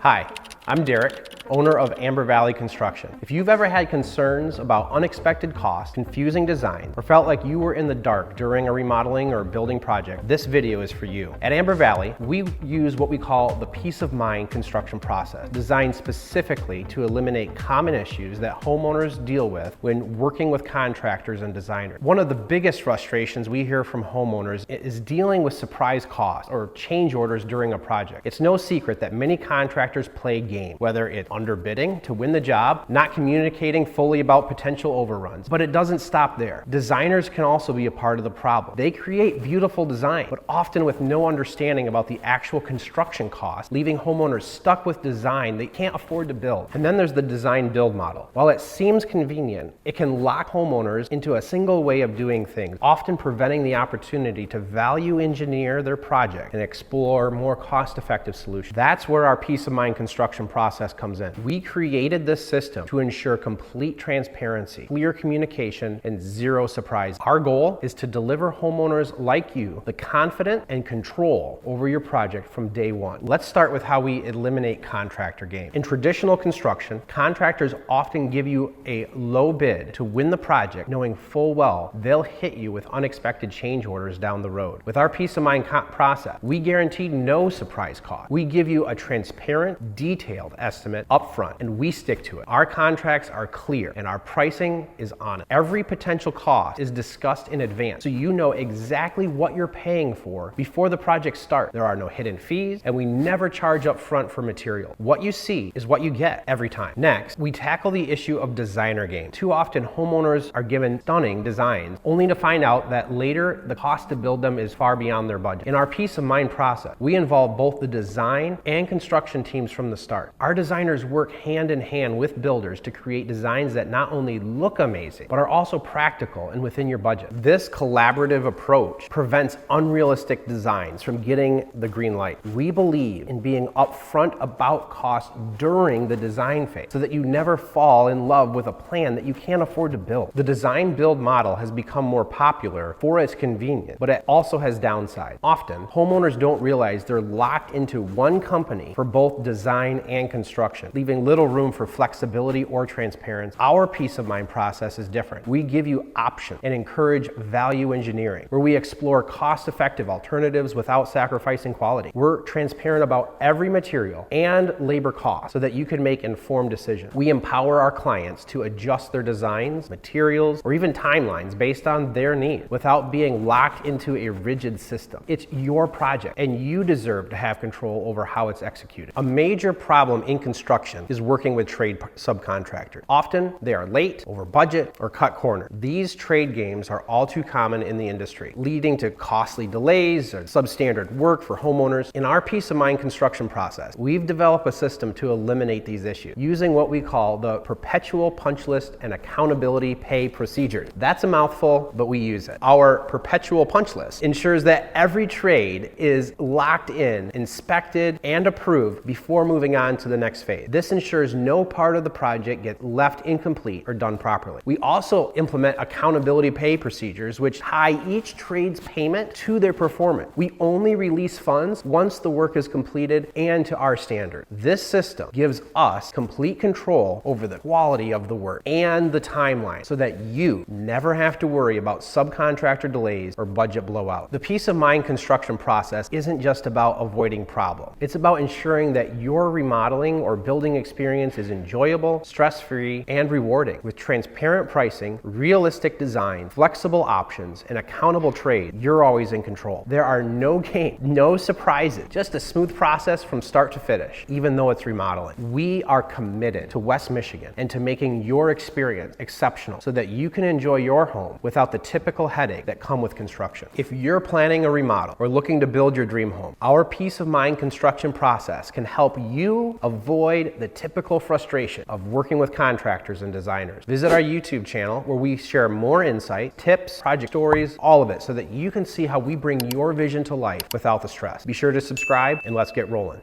Hi, I'm Derek, owner of Amber Valley Construction. If you've ever had concerns about unexpected costs, confusing design, or felt like you were in the dark during a remodeling or building project, this video is for you. At Amber Valley, we use what we call the peace of mind construction process, designed specifically to eliminate common issues that homeowners deal with when working with contractors and designers. One of the biggest frustrations we hear from homeowners is dealing with surprise costs or change orders during a project. It's no secret that many contractors play games, whether it's underbidding to win the job, not communicating fully about potential overruns. But it doesn't stop there. Designers can also be a part of the problem. They create beautiful design, but often with no understanding about the actual construction cost, leaving homeowners stuck with design they can't afford to build. And then there's the design build model. While it seems convenient, it can lock homeowners into a single way of doing things, often preventing the opportunity to value engineer their project and explore more cost-effective solutions. That's where our peace of mind construction process comes in. We created this system to ensure complete transparency, clear communication, and zero surprises. Our goal is to deliver homeowners like you the confidence and control over your project from day one. Let's start with how we eliminate contractor game. In traditional construction, contractors often give you a low bid to win the project, knowing full well they'll hit you with unexpected change orders down the road. With our peace of mind process, we guarantee no surprise cost. We give you a transparent, detailed estimate upfront, and we stick to it. Our contracts are clear and our pricing is honest. Every potential cost is discussed in advance, so you know exactly what you're paying for before the project starts. There are no hidden fees, and we never charge up front for material. What you see is what you get every time. Next, we tackle the issue of designer game. Too often, homeowners are given stunning designs only to find out that later the cost to build them is far beyond their budget. In our peace of mind process, we involve both the design and construction teams from the start. Our designers work hand in hand with builders to create designs that not only look amazing, but are also practical and within your budget. This collaborative approach prevents unrealistic designs from getting the green light. We believe in being upfront about cost during the design phase so that you never fall in love with a plan that you can't afford to build. The design build model has become more popular for its convenience, but it also has downsides. Often, homeowners don't realize they're locked into one company for both design and construction, leaving little room for flexibility or transparency. Our peace of mind process is different. We give you options and encourage value engineering, where we explore cost-effective alternatives without sacrificing quality. We're transparent about every material and labor cost so that you can make informed decisions. We empower our clients to adjust their designs, materials, or even timelines based on their needs without being locked into a rigid system. It's your project, and you deserve to have control over how it's executed. A major problem in construction is working with trade subcontractors. Often, they are late, over budget, or cut corners. These trade games are all too common in the industry, leading to costly delays or substandard work for homeowners. In our peace of mind construction process, we've developed a system to eliminate these issues using what we call the perpetual punch list and accountability pay procedures. That's a mouthful, but we use it. Our perpetual punch list ensures that every trade is locked in, inspected, and approved before moving on to the next phase. This ensures no part of the project gets left incomplete or done properly. We also implement accountability pay procedures which tie each trade's payment to their performance. We only release funds once the work is completed and to our standard. This system gives us complete control over the quality of the work and the timeline so that you never have to worry about subcontractor delays or budget blowout. The peace of mind construction process isn't just about avoiding problems. It's about ensuring that your remodeling or building experience is enjoyable, stress-free, and rewarding. With transparent pricing, realistic design, flexible options, and accountable trade, you're always in control. There are no games, no surprises, just a smooth process from start to finish, even though it's remodeling. We are committed to West Michigan and to making your experience exceptional so that you can enjoy your home without the typical headache that come with construction. If you're planning a remodel or looking to build your dream home, our peace of mind construction process can help you avoid the typical frustration of working with contractors and designers. Visit our YouTube channel where we share more insight, tips, project stories, all of it, so that you can see how we bring your vision to life without the stress. Be sure to subscribe and let's get rolling.